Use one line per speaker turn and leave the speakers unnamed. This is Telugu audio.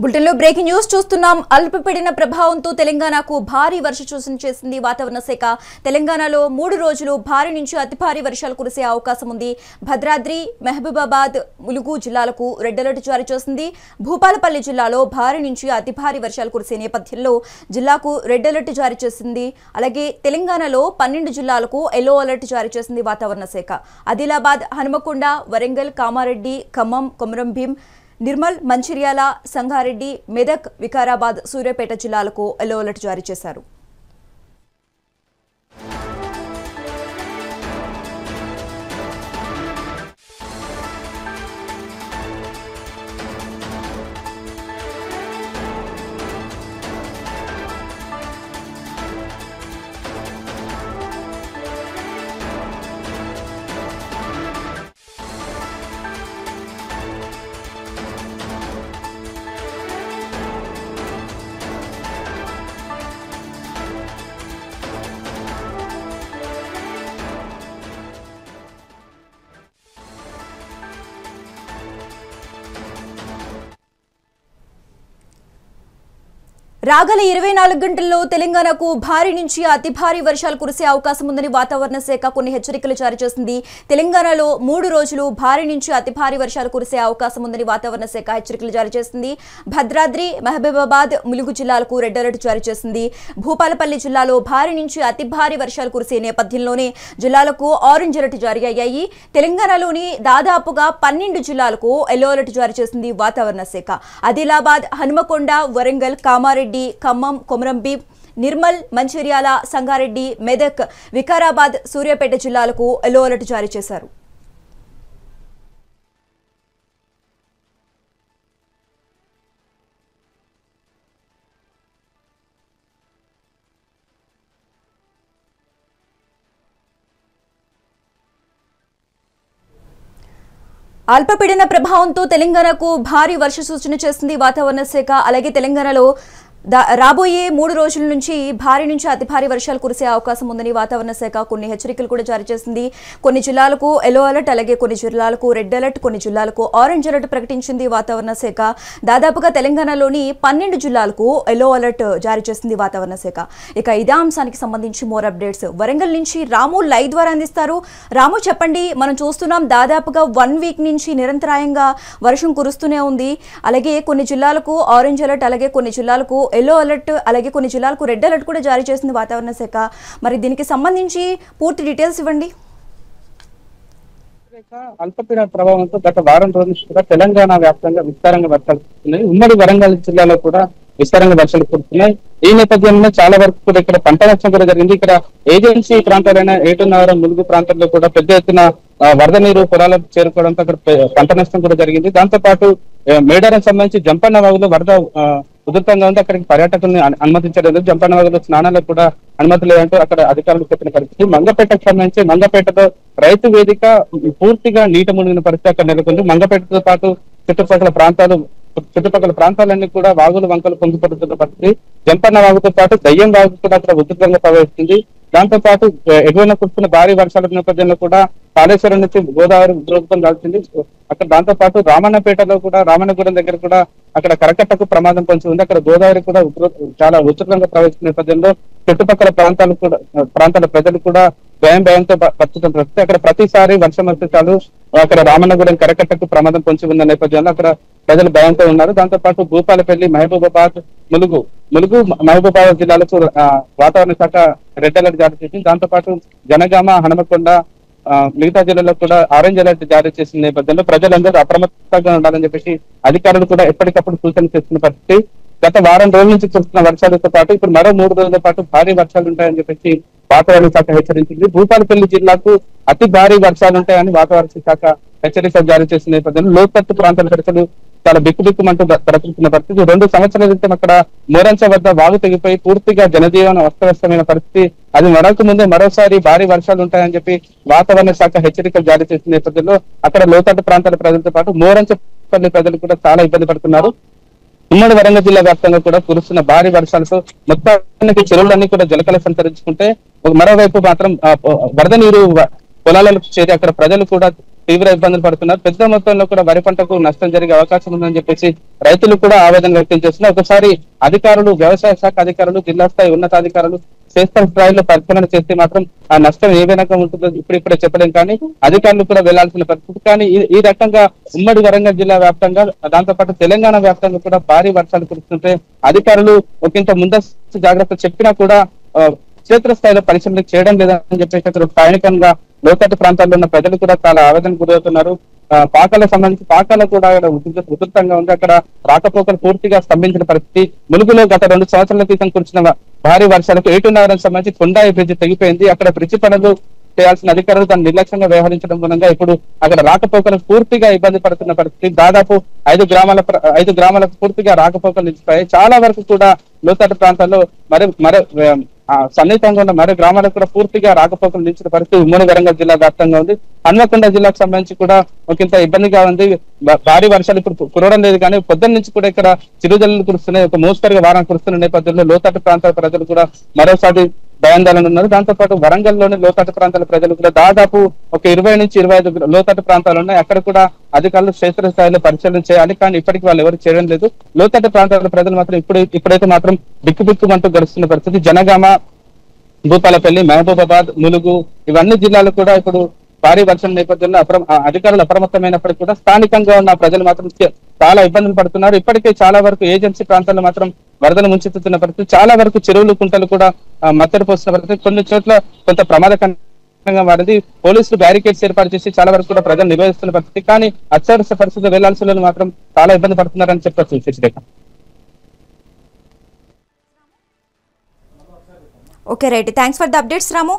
బులెటిన్లో బ్రేకింగ్ న్యూస్ చూస్తున్నాం. అల్పపీడన ప్రభావంతో తెలంగాణకు భారీ వర్ష సూచన చేసింది వాతావరణ శాఖ. తెలంగాణలో 3 రోజులు భారీ నుంచి అతి భారీ వర్షాలు కురిసే అవకాశం ఉంది. భద్రాద్రి, మహబూబాబాద్, ములుగు జిల్లాలకు రెడ్ అలర్ట్ జారీ చేసింది. భూపాలపల్లి జిల్లాలో భారీ నుంచి అతి భారీ వర్షాలు కురిసే నేపథ్యంలో జిల్లాకు రెడ్ అలర్ట్ జారీ చేసింది. అలాగే తెలంగాణలో 12 జిల్లాలకు ఎల్లో అలర్ట్ జారీ చేసింది వాతావరణ శాఖ. ఆదిలాబాద్, హనుమకొండ, వరంగల్, కామారెడ్డి, ఖమ్మం, కొమరంభీం, నిర్మల్, మంచిర్యాల, సంగారెడ్డి, మెదక్, వికారాబాద్, సూర్యాపేట జిల్లాలకు ఎల్లో అలర్ట్ జారీ చేశారు. రాగల 24 గంటల్లో తెలంగాణకు భారీ నుంచి అతి భారీ వర్షాలు కురిసే అవకాశం ఉందని వాతావరణ శాఖ కొన్ని హెచ్చరికలు జారీ చేసింది. తెలంగాణలో 3 రోజులు భారీ నుంచి అతి భారీ వర్షాలు కురిసే అవకాశం ఉందని వాతావరణ శాఖ హెచ్చరికలు జారీ చేసింది. భద్రాద్రి, మహబూబాబాద్, ములుగు జిల్లాలకు రెడ్ అలర్ట్ జారీ చేసింది. భూపాలపల్లి జిల్లాలో భారీ నుంచి అతి భారీ వర్షాలు కురిసే నేపథ్యంలోనే జిల్లాలకు ఆరెంజ్ అలర్ట్ జారీ అయ్యాయి. తెలంగాణలోని దాదాపుగా 12 జిల్లాలకు ఎల్లో అలర్ట్ జారీ చేసింది వాతావరణ శాఖ. ఆదిలాబాద్, హనుమకొండ, వరంగల్, కామారెడ్డి, ఖమ్మం, కొమరంభీం, నిర్మల్, మంచిర్యాల, సంగారెడ్డి, మెదక్, వికారాబాద్, సూర్యాపేట జిల్లాలకు ఎల్లో అలర్ట్ జారీ చేశారు. అల్పపీడన ప్రభావంతో తెలంగాణకు భారీ వర్ష సూచన చేసింది వాతావరణ శాఖ. అలాగే తెలంగాణలో రాబోయే 3 రోజుల నుంచి భారీ నుంచి అతి భారీ వర్షాలు కురిసే అవకాశం ఉందని వాతావరణ శాఖ కొన్ని హెచ్చరికలు కూడా జారీ చేసింది. కొన్ని జిల్లాలకు ఎల్లో అలర్ట్, అలాగే కొన్ని జిల్లాలకు రెడ్ అలర్ట్, కొన్ని జిల్లాలకు ఆరెంజ్ అలర్ట్ ప్రకటించింది వాతావరణ శాఖ. దాదాపుగా తెలంగాణలోని 12 జిల్లాలకు ఎల్లో అలర్ట్ జారీ చేసింది వాతావరణ శాఖ. ఇక ఇదే అంశానికి సంబంధించి మోర్ అప్డేట్స్ వరంగల్ నుంచి రాము లైవ్ ద్వారా అందిస్తారు. రాము, చెప్పండి. మనం చూస్తున్నాం దాదాపుగా 1 వీక్ నుంచి నిరంతరాయంగా వర్షం కురుస్తూనే ఉంది. అలాగే కొన్ని జిల్లాలకు ఆరెంజ్ అలర్ట్, అలాగే కొన్ని జిల్లాలకు ఎల్లో అలర్ట్, అలాగే కొన్ని జిల్లాలకు రెడ్ అలర్ట్ కూడా జారీ చేసింది వాతావరణ శాఖ. మరి దీనికి సంబంధించి పూర్తి డీటెయిల్స్ ఇవ్వండి.
అల్పపీడన ప్రభావంతో గత వారం రోజుల నుంచి కూడా తెలంగాణ వ్యాప్తంగా విస్తారంగా వర్షాలు కురుస్తున్నాయి. ఉమ్మడి వరంగల్ జిల్లాలో కూడా విస్తారంగా వర్షాలు కురుస్తున్నాయి. ఈ నేపథ్యంలో చాలా వరకు కూడా ఇక్కడ పంట నష్టం కూడా జరిగింది. ఇక్కడ ఏజెన్సీ ప్రాంతాలైన ఏటున్నర, ములుగు ప్రాంతాల్లో కూడా పెద్ద ఎత్తున వరద నీరు పొలాలకు చేరుకోవడంతో అక్కడ పంట నష్టం కూడా జరిగింది. దాంతో పాటు మేడారం సంబంధించి జంపన్న వాగులో వరద ఉధృతంగా ఉంది. అక్కడికి పర్యాటకుల్ని అనుమతించలేదు. జంపన్న వాగులో స్నానాలకు కూడా అనుమతి లేదంటూ అక్కడ అధికారులు చెప్పిన పరిస్థితి. మంగపేటకు సంబంధించి మంగపేటలో రైతు వేదిక పూర్తిగా నీట మునిగిన పరిస్థితి అక్కడ నెలకొంది. మంగపేటతో పాటు చుట్టుపక్కల ప్రాంతాలన్నీ కూడా వాగులు, వంకలు పొంగిపడుతున్న పరిస్థితి. జంపన్న వాగుతో పాటు దయ్యం వాగు కూడా అక్కడ ఉధృతంగా ప్రవహిస్తుంది. దాంతో పాటు ఎగువన కురుస్తున్న భారీ వర్షాల నేపథ్యంలో కూడా కాళేశ్వరం నుంచి గోదావరి ఉధృతం దాల్చింది. అక్కడ దాంతో పాటు రామన్నపేటలో కూడా, రామన్నగూడెం దగ్గర కూడా అక్కడ కరకట్టకు ప్రమాదం పొంచి ఉంది. అక్కడ గోదావరి కూడా చాలా ఉధృతంగా ప్రవహిస్తున్న నేపథ్యంలో చుట్టుపక్కల ప్రాంతాల ప్రజలు కూడా భయంతో బతుకుతున్న పరిస్థితి. అక్కడ ప్రతిసారి వర్షం వస్తే చాలు అక్కడ రామన్నగూడెం కరకట్టకు ప్రమాదం పొంచి ఉన్న నేపథ్యంలో అక్కడ ప్రజలు భయంతో ఉన్నారు. దాంతో పాటు భూపాలపల్లి, మహబూబాబాద్, ములుగు, మహబూబాబాద్ జిల్లాలకు వాతావరణ శాఖ రెడ్ అలర్ట్ జారీ చేసింది. దాంతో పాటు జనగామ, హనుమకొండ, మిగతా జిల్లాలో కూడా ఆరెంజ్ అలర్ట్ జారీ చేసిన నేపథ్యంలో ప్రజలందరూ అప్రమత్తంగా ఉండాలని చెప్పేసి అధికారులు కూడా ఎప్పటికప్పుడు సూచన చేస్తున్న పరిస్థితి. గత వారం రోజుల నుంచి కురుస్తున్న వర్షాలతో పాటు ఇప్పుడు మరో 3 రోజుల పాటు భారీ వర్షాలు ఉంటాయని చెప్పేసి వాతావరణ శాఖ హెచ్చరించింది. భూపాలపల్లి జిల్లాకు అతి భారీ వర్షాలు ఉంటాయని వాతావరణ శాఖ హెచ్చరిక జారీ చేసిన నేపథ్యంలో లోతట్టు ప్రాంతాల ప్రజలు చాలా బిక్కుబిక్కుమంటూ బ్రతుకుతున్న పరిస్థితి. 2 సంవత్సరాల క్రితం అక్కడ మోరంచ వద్ద వాగు తెగిపోయి పూర్తిగా జనజీవనం అస్తవ్యస్తమైన పరిస్థితి. అది ముందే మరోసారి భారీ వర్షాలు ఉంటాయని చెప్పి వాతావరణ శాఖ హెచ్చరికలు జారీ చేసిన నేపథ్యంలో అక్కడ లోతట్టు ప్రాంతాల ప్రజలతో పాటు మోరంచపల్లి ప్రజలు కూడా చాలా ఇబ్బంది పడుతున్నారు. ఉమ్మడి వరంగల్ జిల్లా వ్యాప్తంగా కూడా కురుస్తున్న భారీ వర్షాలతో మొత్తానికి చెరువులన్నీ కూడా జలకళ సంతరించుకుంటే మరోవైపు మాత్రం వరద నీరు పొలాలకు చేరి అక్కడ ప్రజలు కూడా తీవ్ర ఇబ్బందులు పడుతున్నారు. పెద్ద మొత్తంలో కూడా వరి పంటకు నష్టం జరిగే అవకాశం ఉందని చెప్పేసి రైతులు కూడా ఆవేదన వ్యక్తం చేస్తున్నారు. ఒకసారి అధికారులు, వ్యవసాయ శాఖ అధికారులు, జిల్లా స్థాయి ఉన్నతాధికారులు క్షేత్ర స్థాయిలో పరిశీలన చేస్తే మాత్రం ఆ నష్టం ఏ విధంగా ఉంటుందో ఇప్పుడిప్పుడే చెప్పలేం. కానీ అధికారులు కూడా వెళ్లాల్సిన పరిస్థితి. కానీ ఈ రకంగా ఉమ్మడి వరంగల్ జిల్లా వ్యాప్తంగా, దాంతో పాటు తెలంగాణ వ్యాప్తంగా కూడా భారీ వర్షాలు కురుస్తుంటే అధికారులు ఒకంత ముందస్తు జాగ్రత్త చెప్పినా కూడా క్షేత్రస్థాయిలో పరిశీలన చేయడం లేదని చెప్పేసి అక్కడ స్థానికంగా లోతట్టు ప్రాంతాల్లో ఉన్న ప్రజలు కూడా చాలా ఆవేదన గురవుతున్నారు. పాకాలకు సంబంధించి పాకాల కూడా ఉధృతంగా ఉంది. అక్కడ రాకపోకలు పూర్తిగా స్తంభించిన పరిస్థితి. ములుగులో గత 2 సంవత్సరాల క్రితం కురిసిన భారీ వర్షాలకు ఏటునగరానికి సంబంధించి కొండాయి బ్రిడ్జి తెగిపోయింది. అక్కడ బ్రిడ్జి పనులు చేయాల్సిన అధికారులు దాన్ని నిర్లక్ష్యంగా వ్యవహరించడం మూలంగా ఇప్పుడు అక్కడ రాకపోకలకు పూర్తిగా ఇబ్బంది పడుతున్న పరిస్థితి. దాదాపు 5 గ్రామాలకు పూర్తిగా రాకపోకలు నిలిచిపోయాయి. చాలా వరకు కూడా లోతట్టు ప్రాంతాల్లో మరి సన్నిహితంగా ఉన్న మరో గ్రామాలకు కూడా పూర్తిగా రాకపోకలు నిలిచిన పరిస్థితి ఉమ్మడి వరంగల్ జిల్లా వ్యాప్తంగా ఉంది. హన్మకొండ జిల్లాకు సంబంధించి కూడా ఒకంత ఇబ్బందిగా ఉంది. భారీ వర్షాలు ఇప్పుడు కురవడం లేదు, కానీ పొద్దున్న నుంచి కూడా ఇక్కడ చిరుజల్లు కురుస్తున్నాయి. ఒక మోస్తరుగా వారం కురుస్తున్న నేపథ్యంలో లోతట్టు ప్రాంతాల ప్రజలు కూడా మరోసారి భయాందోళన ఉన్నారు. దాంతో పాటు వరంగల్లోని లోతట్టు ప్రాంతాల ప్రజలు కూడా దాదాపు ఒక 20 నుంచి 25 లోతట్టు ప్రాంతాలు ఉన్నాయి. అక్కడ కూడా అధికారులు క్షేత్ర స్థాయిలో పరిశీలన చేయాలి, కానీ ఇప్పటికీ వాళ్ళు ఎవరు చేయడం లేదు. లోతట్టు ప్రాంతాల ప్రజలు మాత్రం ఇప్పుడైతే మాత్రం బిక్కుబిక్కుమంటూ గడుస్తున్న పరిస్థితి. జనగామ, భూపాలపల్లి, మహబూబాబాద్, ములుగు ఇవన్నీ జిల్లాలు కూడా ఇప్పుడు భారీ వర్షం నేపథ్యంలో అధికారులు అప్రమత్తమైనప్పటికీ కూడా స్థానికంగా ఉన్న ప్రజలు మాత్రం చాలా ఇబ్బందులు పడుతున్నారు. ఇప్పటికే చాలా వరకు ఏజెన్సీ ప్రాంతాల్లో మాత్రం వరదలు ముంచెత్తుతున్న పరిస్థితి. చాలా వరకు చెరువులు, కుంటలు కూడా మత్తడి పోస్తున్న పరిస్థితి. కొన్ని చోట్ల కొంత ప్రమాదకరంగా మారింది. పోలీసులు బ్యారికేడ్స్ ఏర్పాటు చేసి చాలా వరకు కూడా ప్రజలు నివేదిస్తున్న పరిస్థితి. కానీ అత్యవసర పరిస్థితులు వెళ్లాల్సిన మాత్రం చాలా ఇబ్బంది పడుతున్నారని చెప్పచ్చు. Sashirekha.
Okay right, thanks for the updates Ramu.